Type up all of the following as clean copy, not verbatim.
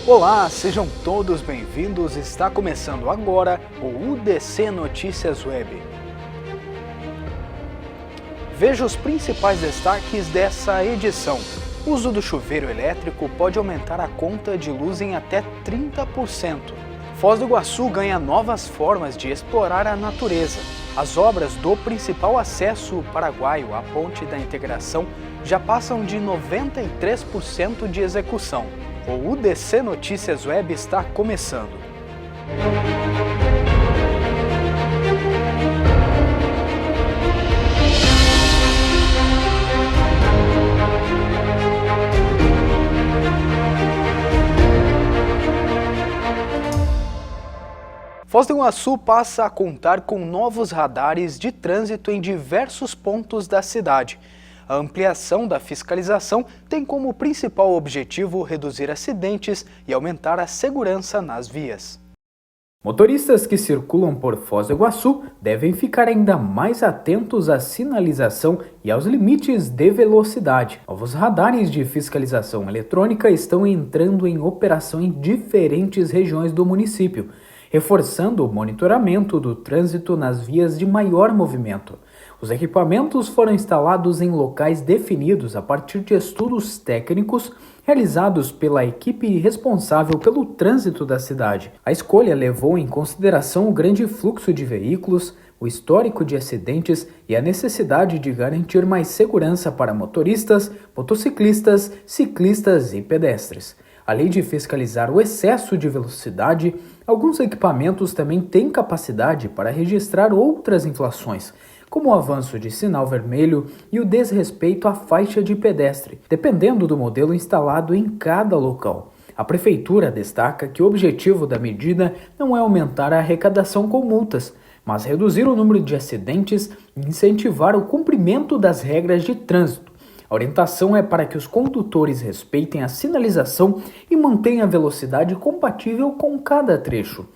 Olá, sejam todos bem-vindos. Está começando agora o UDC Notícias Web. Veja os principais destaques dessa edição. O uso do chuveiro elétrico pode aumentar a conta de luz em até 30%. Foz do Iguaçu ganha novas formas de explorar a natureza. As obras do principal acesso paraguaio à Ponte da Integração já passam de 93% de execução. O UDC Notícias Web está começando. Foz do Iguaçu passa a contar com novos radares de trânsito em diversos pontos da cidade. A ampliação da fiscalização tem como principal objetivo reduzir acidentes e aumentar a segurança nas vias. Motoristas que circulam por Foz do Iguaçu devem ficar ainda mais atentos à sinalização e aos limites de velocidade. Novos radares de fiscalização eletrônica estão entrando em operação em diferentes regiões do município, reforçando o monitoramento do trânsito nas vias de maior movimento. Os equipamentos foram instalados em locais definidos a partir de estudos técnicos realizados pela equipe responsável pelo trânsito da cidade. A escolha levou em consideração o grande fluxo de veículos, o histórico de acidentes e a necessidade de garantir mais segurança para motoristas, motociclistas, ciclistas e pedestres. Além de fiscalizar o excesso de velocidade, alguns equipamentos também têm capacidade para registrar outras infrações, como o avanço de sinal vermelho e o desrespeito à faixa de pedestre, dependendo do modelo instalado em cada local. A Prefeitura destaca que o objetivo da medida não é aumentar a arrecadação com multas, mas reduzir o número de acidentes e incentivar o cumprimento das regras de trânsito. A orientação é para que os condutores respeitem a sinalização e mantenham a velocidade compatível com cada trecho.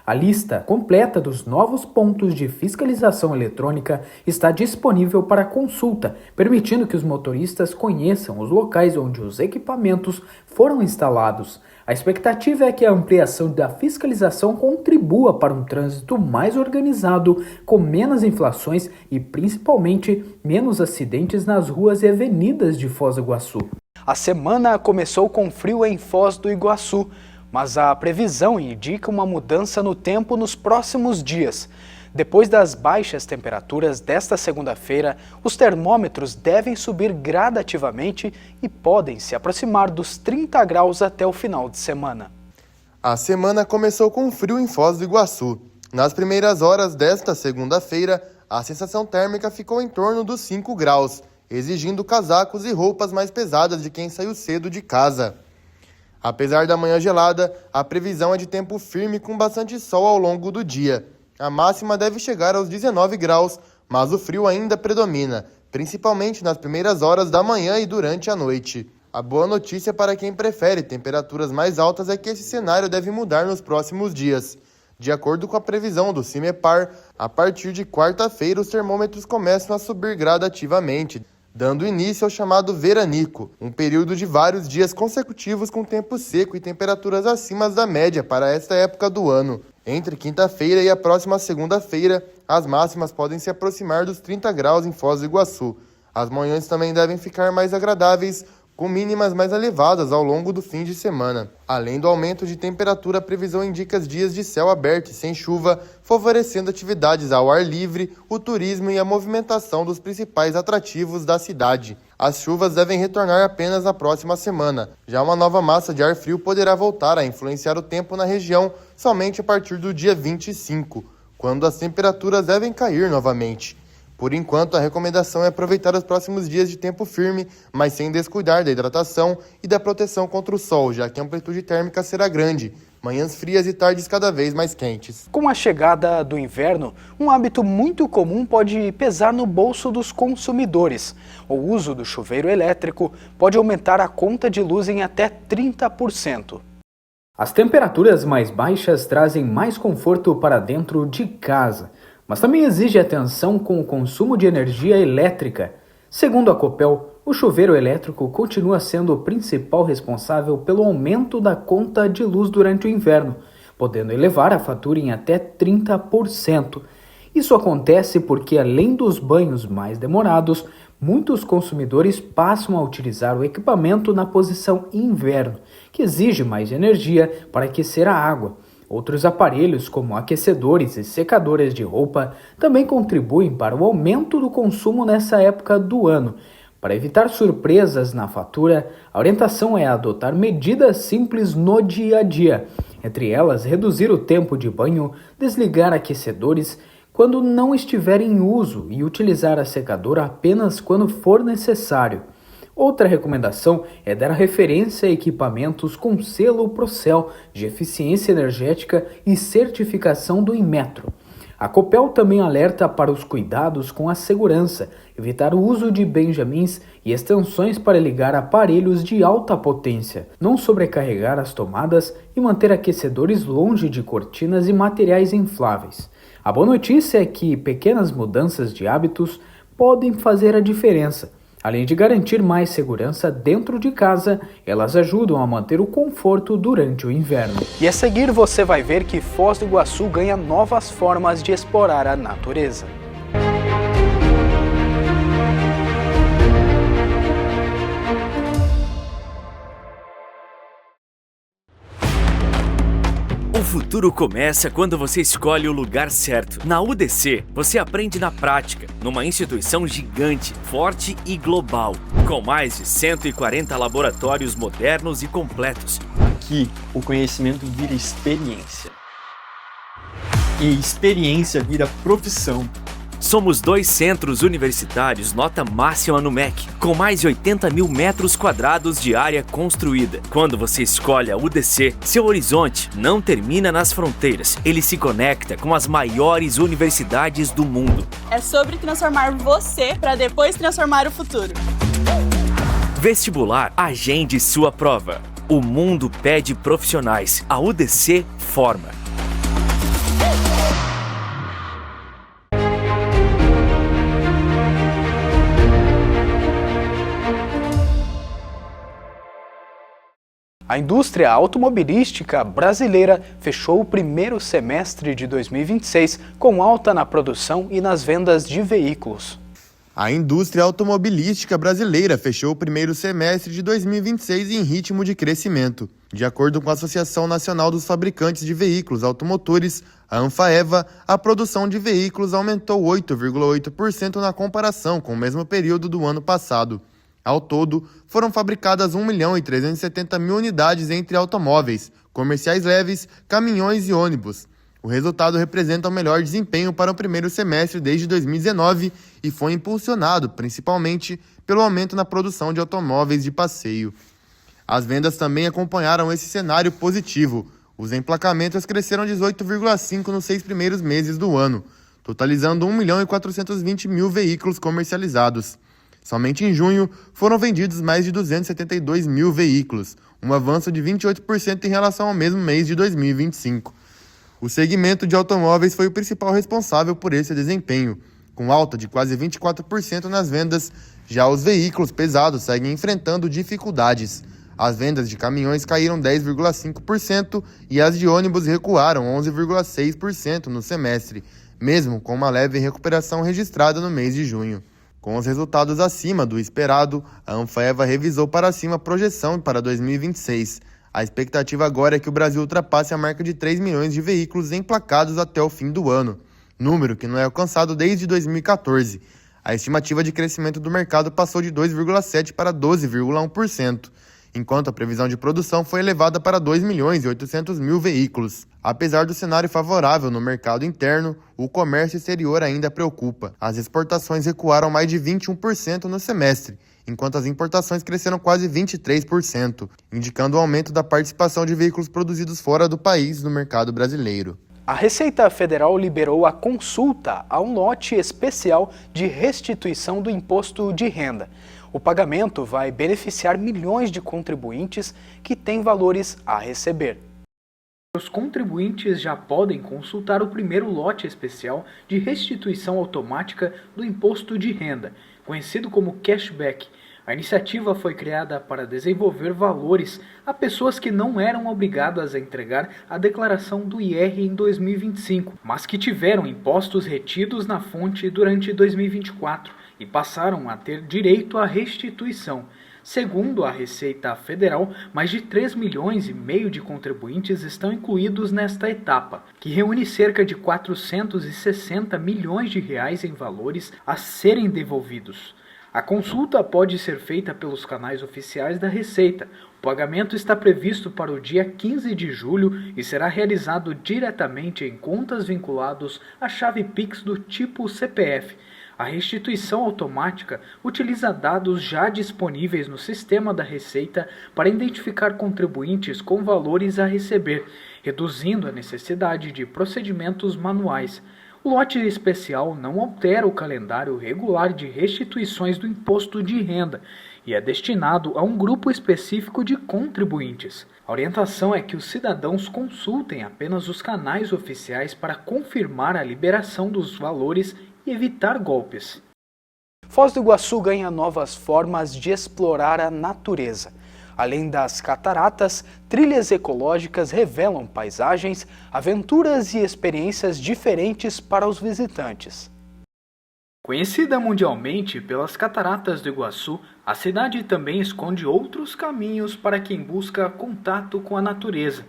A lista completa dos novos pontos de fiscalização eletrônica está disponível para consulta, permitindo que os motoristas conheçam os locais onde os equipamentos foram instalados. A expectativa é que a ampliação da fiscalização contribua para um trânsito mais organizado, com menos infrações e principalmente menos acidentes nas ruas e avenidas de Foz do Iguaçu. A semana começou com frio em Foz do Iguaçu, mas a previsão indica uma mudança no tempo nos próximos dias. Depois das baixas temperaturas desta segunda-feira, os termômetros devem subir gradativamente e podem se aproximar dos 30 graus até o final de semana. A semana começou com frio em Foz do Iguaçu. Nas primeiras horas desta segunda-feira, a sensação térmica ficou em torno dos 5 graus, exigindo casacos e roupas mais pesadas de quem saiu cedo de casa. Apesar da manhã gelada, a previsão é de tempo firme com bastante sol ao longo do dia. A máxima deve chegar aos 19 graus, mas o frio ainda predomina, principalmente nas primeiras horas da manhã e durante a noite. A boa notícia para quem prefere temperaturas mais altas é que esse cenário deve mudar nos próximos dias. De acordo com a previsão do CIMEPAR, a partir de quarta-feira os termômetros começam a subir gradativamente, dando início ao chamado veranico, um período de vários dias consecutivos com tempo seco e temperaturas acima da média para esta época do ano. Entre quinta-feira e a próxima segunda-feira, as máximas podem se aproximar dos 30 graus em Foz do Iguaçu. As manhãs também devem ficar mais agradáveis, com mínimas mais elevadas ao longo do fim de semana. Além do aumento de temperatura, a previsão indica dias de céu aberto e sem chuva, favorecendo atividades ao ar livre, o turismo e a movimentação dos principais atrativos da cidade. As chuvas devem retornar apenas na próxima semana. Já uma nova massa de ar frio poderá voltar a influenciar o tempo na região somente a partir do dia 25, quando as temperaturas devem cair novamente. Por enquanto, a recomendação é aproveitar os próximos dias de tempo firme, mas sem descuidar da hidratação e da proteção contra o sol, já que a amplitude térmica será grande, manhãs frias e tardes cada vez mais quentes. Com a chegada do inverno, um hábito muito comum pode pesar no bolso dos consumidores. O uso do chuveiro elétrico pode aumentar a conta de luz em até 30%. As temperaturas mais baixas trazem mais conforto para dentro de casa, mas também exige atenção com o consumo de energia elétrica. Segundo a Copel, o O chuveiro elétrico continua sendo o principal responsável pelo aumento da conta de luz durante o inverno, podendo elevar a fatura em até 30%. Isso acontece porque, além dos banhos mais demorados, muitos consumidores passam a utilizar o equipamento na posição inverno, que exige mais energia para aquecer a água. Outros aparelhos, como aquecedores e secadoras de roupa, também contribuem para o aumento do consumo nessa época do ano. Para evitar surpresas na fatura, a orientação é adotar medidas simples no dia a dia. Entre elas, reduzir o tempo de banho, desligar aquecedores quando não estiver em uso e utilizar a secadora apenas quando for necessário. Outra recomendação é dar referência a equipamentos com selo Procel de eficiência energética e certificação do Inmetro. A Copel também alerta para os cuidados com a segurança, evitar o uso de benjamins e extensões para ligar aparelhos de alta potência, não sobrecarregar as tomadas e manter aquecedores longe de cortinas e materiais infláveis. A boa notícia é que pequenas mudanças de hábitos podem fazer a diferença. Além de garantir mais segurança dentro de casa, elas ajudam a manter o conforto durante o inverno. E a seguir você vai ver que Foz do Iguaçu ganha novas formas de explorar a natureza. O futuro começa quando você escolhe o lugar certo. Na UDC, você aprende na prática, numa instituição gigante, forte e global, com mais de 140 laboratórios modernos e completos. Aqui, o conhecimento vira experiência. E experiência vira profissão. Somos 2 centros universitários nota máxima no MEC, com mais de 80 mil metros quadrados de área construída. Quando você escolhe a UDC, seu horizonte não termina nas fronteiras. Ele se conecta com as maiores universidades do mundo. É sobre transformar você para depois transformar o futuro. Vestibular, agende sua prova. O mundo pede profissionais. A UDC forma. A indústria automobilística brasileira fechou o primeiro semestre de 2026 com alta na produção e nas vendas de veículos. A indústria automobilística brasileira fechou o primeiro semestre de 2026 em ritmo de crescimento. De acordo com a Associação Nacional dos Fabricantes de Veículos Automotores, a ANFAEVA, a produção de veículos aumentou 8,8% na comparação com o mesmo período do ano passado. Ao todo, foram fabricadas 1.370.000 unidades entre automóveis, comerciais leves, caminhões e ônibus. O resultado representa o melhor desempenho para o primeiro semestre desde 2019 e foi impulsionado principalmente pelo aumento na produção de automóveis de passeio. As vendas também acompanharam esse cenário positivo. Os emplacamentos cresceram 18,5% nos 6 primeiros meses do ano, totalizando 1.420.000 veículos comercializados. Somente em junho foram vendidos mais de 272.000 veículos, um avanço de 28% em relação ao mesmo mês de 2025. O segmento de automóveis foi o principal responsável por esse desempenho, com alta de quase 24% nas vendas. Já os veículos pesados seguem enfrentando dificuldades. As vendas de caminhões caíram 10,5% e as de ônibus recuaram 11,6% no semestre, mesmo com uma leve recuperação registrada no mês de junho. Com os resultados acima do esperado, a ANFAEVA revisou para cima a projeção para 2026. A expectativa agora é que o Brasil ultrapasse a marca de 3 milhões de veículos emplacados até o fim do ano, número que não é alcançado desde 2014. A estimativa de crescimento do mercado passou de 2,7% para 12,1%, enquanto a previsão de produção foi elevada para 2.800.000 veículos. Apesar do cenário favorável no mercado interno, o comércio exterior ainda preocupa. As exportações recuaram mais de 21% no semestre, enquanto as importações cresceram quase 23%, indicando o aumento da participação de veículos produzidos fora do país no mercado brasileiro. A Receita Federal liberou a consulta a um lote especial de restituição do imposto de renda. O pagamento vai beneficiar milhões de contribuintes que têm valores a receber. Os contribuintes já podem consultar o primeiro lote especial de restituição automática do imposto de renda, conhecido como cashback, A iniciativa foi criada para desenvolver valores a pessoas que não eram obrigadas a entregar a declaração do IR em 2025, mas que tiveram impostos retidos na fonte durante 2024 e passaram a ter direito à restituição. Segundo a Receita Federal, mais de 3,5 milhões de contribuintes estão incluídos nesta etapa, que reúne cerca de 460 milhões de reais em valores a serem devolvidos. A consulta pode ser feita pelos canais oficiais da Receita. O pagamento está previsto para o dia 15 de julho e será realizado diretamente em contas vinculadas à chave Pix do tipo CPF. A restituição automática utiliza dados já disponíveis no sistema da Receita para identificar contribuintes com valores a receber, reduzindo a necessidade de procedimentos manuais. O lote especial não altera o calendário regular de restituições do imposto de renda e é destinado a um grupo específico de contribuintes. A orientação é que os cidadãos consultem apenas os canais oficiais para confirmar a liberação dos valores e evitar golpes. Foz do Iguaçu ganha novas formas de explorar a natureza. Além das cataratas, trilhas ecológicas revelam paisagens, aventuras e experiências diferentes para os visitantes. Conhecida mundialmente pelas Cataratas do Iguaçu, a cidade também esconde outros caminhos para quem busca contato com a natureza.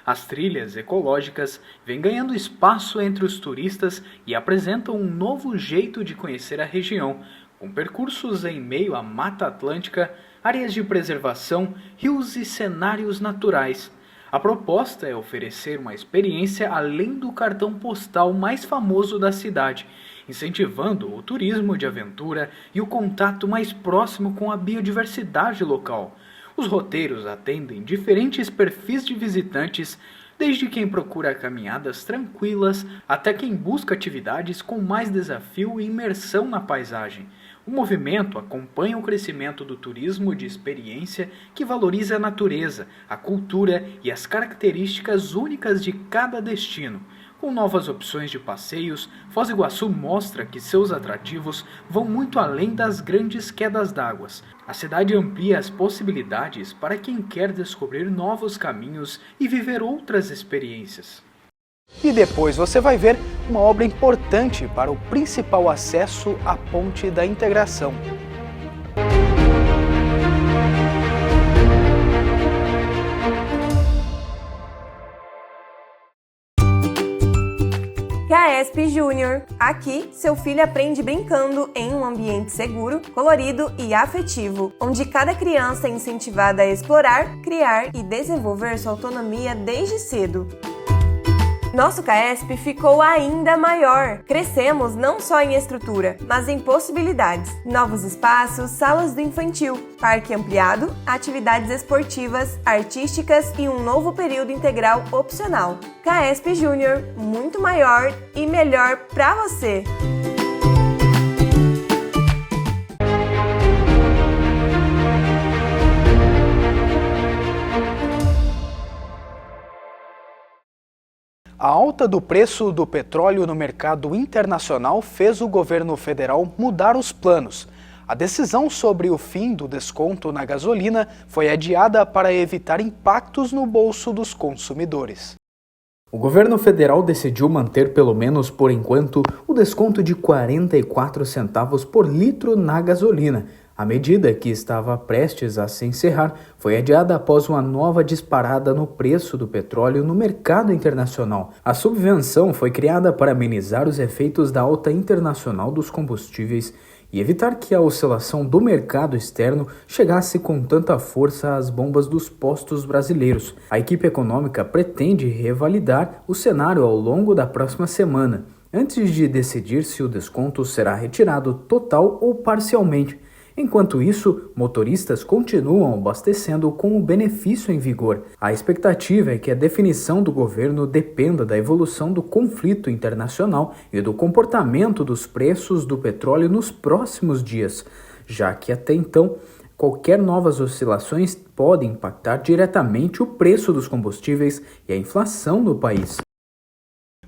As trilhas ecológicas vêm ganhando espaço entre os turistas e apresentam um novo jeito de conhecer a região, com percursos em meio à Mata Atlântica, áreas de preservação, rios e cenários naturais. A proposta é oferecer uma experiência além do cartão postal mais famoso da cidade, incentivando o turismo de aventura e o contato mais próximo com a biodiversidade local. Os roteiros atendem diferentes perfis de visitantes, desde quem procura caminhadas tranquilas até quem busca atividades com mais desafio e imersão na paisagem. O movimento acompanha o crescimento do turismo de experiência que valoriza a natureza, a cultura e as características únicas de cada destino. Com novas opções de passeios, Foz do Iguaçu mostra que seus atrativos vão muito além das grandes quedas d'água. A cidade amplia as possibilidades para quem quer descobrir novos caminhos e viver outras experiências. E depois você vai ver uma obra importante para o principal acesso à Ponte da Integração. CAESP Júnior. Aqui, seu filho aprende brincando em um ambiente seguro, colorido e afetivo, onde cada criança é incentivada a explorar, criar e desenvolver sua autonomia desde cedo. Nosso CAESP ficou ainda maior. Crescemos não só em estrutura, mas em possibilidades. Novos espaços, salas do infantil, parque ampliado, atividades esportivas, artísticas e um novo período integral opcional. CAESP Júnior, muito maior e melhor para você! A alta do preço do petróleo no mercado internacional fez o governo federal mudar os planos. A decisão sobre o fim do desconto na gasolina foi adiada para evitar impactos no bolso dos consumidores. O governo federal decidiu manter, pelo menos por enquanto, o desconto de 44 centavos por litro na gasolina. A medida, que estava prestes a se encerrar, foi adiada após uma nova disparada no preço do petróleo no mercado internacional. A subvenção foi criada para amenizar os efeitos da alta internacional dos combustíveis e evitar que a oscilação do mercado externo chegasse com tanta força às bombas dos postos brasileiros. A equipe econômica pretende revalidar o cenário ao longo da próxima semana, antes de decidir se o desconto será retirado total ou parcialmente. Enquanto isso, motoristas continuam abastecendo com o benefício em vigor. A expectativa é que a definição do governo dependa da evolução do conflito internacional e do comportamento dos preços do petróleo nos próximos dias, já que até então, qualquer novas oscilações podem impactar diretamente o preço dos combustíveis e a inflação no país.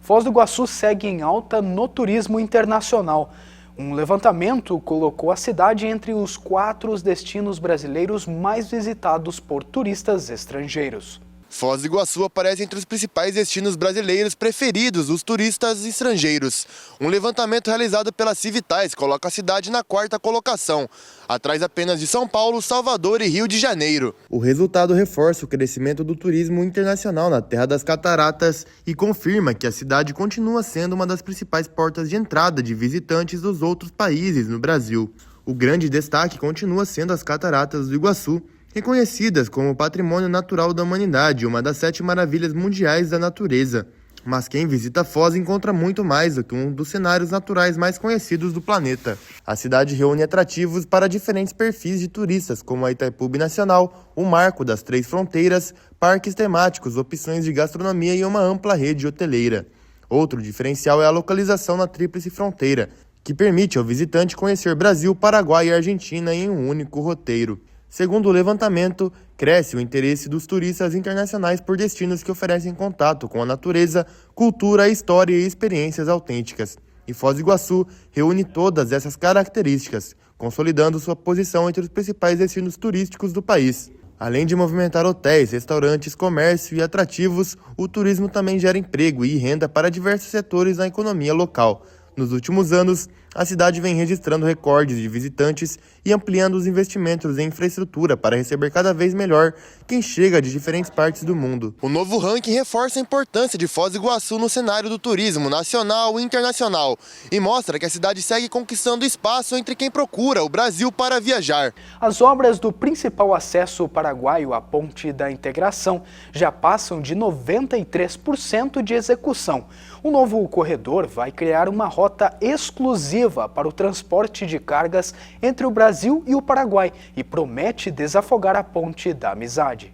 Foz do Iguaçu segue em alta no turismo internacional. Um levantamento colocou a cidade entre os 4 destinos brasileiros mais visitados por turistas estrangeiros. Foz do Iguaçu aparece entre os principais destinos brasileiros preferidos dos turistas estrangeiros. Um levantamento realizado pela Civitais coloca a cidade na 4ª colocação, atrás apenas de São Paulo, Salvador e Rio de Janeiro. O resultado reforça o crescimento do turismo internacional na Terra das Cataratas e confirma que a cidade continua sendo uma das principais portas de entrada de visitantes dos outros países no Brasil. O grande destaque continua sendo as Cataratas do Iguaçu, reconhecidas como Patrimônio Natural da Humanidade, uma das 7 maravilhas mundiais da natureza. Mas quem visita Foz encontra muito mais do que um dos cenários naturais mais conhecidos do planeta. A cidade reúne atrativos para diferentes perfis de turistas, como a Itaipu Nacional, o Marco das 3 Fronteiras, parques temáticos, opções de gastronomia e uma ampla rede hoteleira. Outro diferencial é a localização na Tríplice Fronteira, que permite ao visitante conhecer Brasil, Paraguai e Argentina em um único roteiro. Segundo o levantamento, cresce o interesse dos turistas internacionais por destinos que oferecem contato com a natureza, cultura, história e experiências autênticas. E Foz do Iguaçu reúne todas essas características, consolidando sua posição entre os principais destinos turísticos do país. Além de movimentar hotéis, restaurantes, comércio e atrativos, o turismo também gera emprego e renda para diversos setores na economia local. Nos últimos anos, a cidade vem registrando recordes de visitantes e ampliando os investimentos em infraestrutura para receber cada vez melhor quem chega de diferentes partes do mundo. O novo ranking reforça a importância de Foz do Iguaçu no cenário do turismo nacional e internacional e mostra que a cidade segue conquistando espaço entre quem procura o Brasil para viajar. As obras do principal acesso paraguaio à Ponte da Integração já passam de 93% de execução. O novo corredor vai criar uma rota exclusiva para o transporte de cargas entre o Brasil e o Paraguai e promete desafogar a Ponte da Amizade.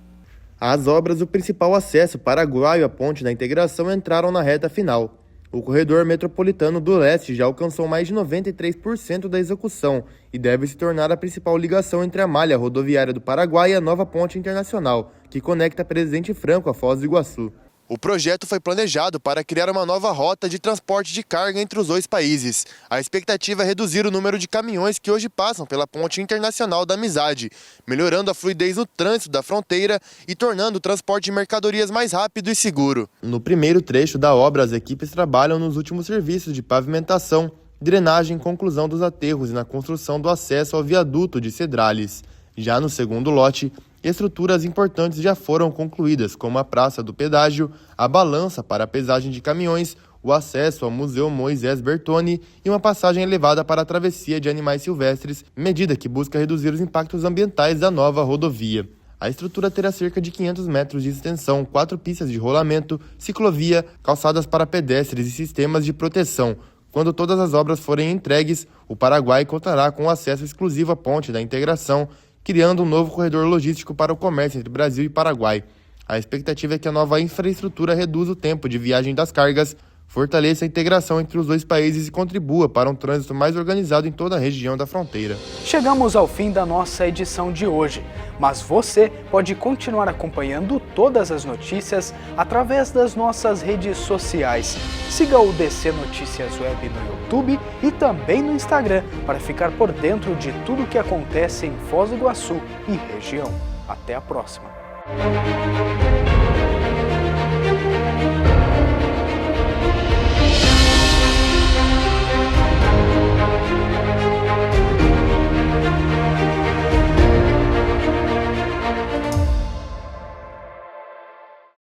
As obras do principal acesso paraguaio à Ponte da Integração entraram na reta final. O corredor metropolitano do leste já alcançou mais de 93% da execução e deve se tornar a principal ligação entre a malha rodoviária do Paraguai e a nova ponte internacional, que conecta Presidente Franco a Foz do Iguaçu. O projeto foi planejado para criar uma nova rota de transporte de carga entre os 2 países. A expectativa é reduzir o número de caminhões que hoje passam pela Ponte Internacional da Amizade, melhorando a fluidez no trânsito da fronteira e tornando o transporte de mercadorias mais rápido e seguro. No primeiro trecho da obra, as equipes trabalham nos últimos serviços de pavimentação, drenagem, conclusão dos aterros e na construção do acesso ao viaduto de Cedrales. Já no segundo lote, estruturas importantes já foram concluídas, como a Praça do Pedágio, a balança para a pesagem de caminhões, o acesso ao Museu Moisés Bertoni e uma passagem elevada para a travessia de animais silvestres, medida que busca reduzir os impactos ambientais da nova rodovia. A estrutura terá cerca de 500 metros de extensão, 4 pistas de rolamento, ciclovia, calçadas para pedestres e sistemas de proteção. Quando todas as obras forem entregues, o Paraguai contará com acesso exclusivo à Ponte da Integração, criando um novo corredor logístico para o comércio entre Brasil e Paraguai. A expectativa é que a nova infraestrutura reduza o tempo de viagem das cargas, fortaleça a integração entre os 2 países e contribua para um trânsito mais organizado em toda a região da fronteira. Chegamos ao fim da nossa edição de hoje, mas você pode continuar acompanhando todas as notícias através das nossas redes sociais. Siga o DC Notícias Web no YouTube e também no Instagram para ficar por dentro de tudo o que acontece em Foz do Iguaçu e região. Até a próxima!